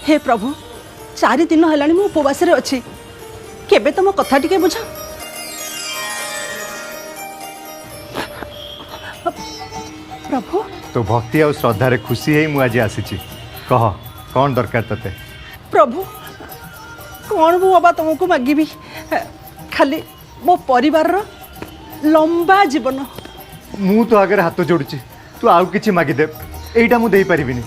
हे प्रभु 4 दिन है मु उपवास अच्छी केबे तो मो कथा टिके बुझ प्रभु। तो भक्ति और श्रद्धा रे खुशी है मु आज आसी कह कौन दरकार तते। प्रभु कौन मु बाबा तुमको मागिबी खाली मो परिवार रो लंबा जीवन। मु तो आगे हाथ जोड़ुची तू आउ किछि मागी दे एइटा मु देई परिबिनी।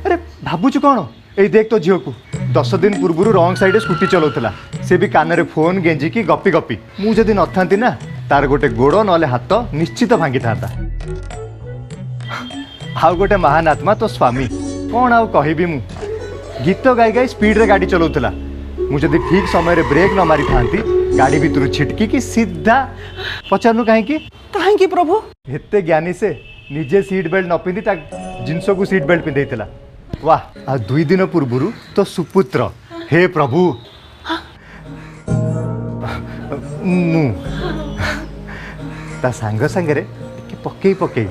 अरे भाबुछु कौन ए देख तो झील को 10 दिन पूर्व रंग साइड स्कूटी चलाउला से भी कान रे फोन गेंजिकी गपी गपी मु जदि नथांती ना तार गोटे गोड़ नले हाथ निश्चित भांगी था। आउ गोटे महान आत्मा तो स्वामी कौन आउ कहबी मु गीत गाई गाई स्पीड रे गाड़ी चलाउला मु जदि ठीक समय रे ब्रेक न मारी थांती गाड़ी भीतर छिटकी कि सीधा पचारनु कहीं प्रभु एते ज्ञानी से निजे सीट बेल्ट न पिंधि ता जिनस को सीट बेल्ट पिंधेइतला। वाह आ 2 दिन पूर्व तो सुपुत्र हे प्रभु मु ता सांग संगे कि पकई पकई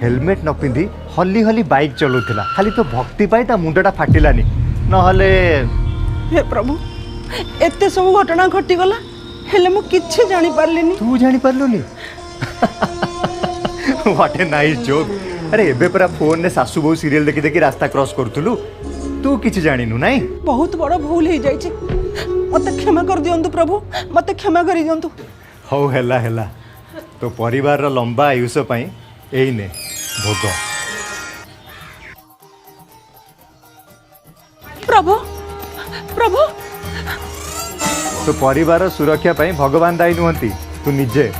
हेलमेट न पिंधि हली हली बाइक चलाउला खाली तो भक्ति पाई ता मुंडटा फाटिलानी नहले। हे प्रभु एते सब घटना घटी गला हेले मु किछि जानि पारलिनी। तू जानि पारलुनी व्हाट ए नाइस जोक। अरे एबे परा फोन ने सासू बहु सीरियल देखि देखि रास्ता क्रॉस करथुलु तू किछि जानिनु नाही। बहुत बड़ भूल हो जाइछि मते क्षमा कर दियंतु प्रभु मते क्षमा करि दियंतु। हौ हेला हेला तो परिवार रो लंबा आयुष पई एई ने भोग। प्रभु प्रभु तो परिवार सुरक्षा पई भगवान दायी नुहंती तू निजे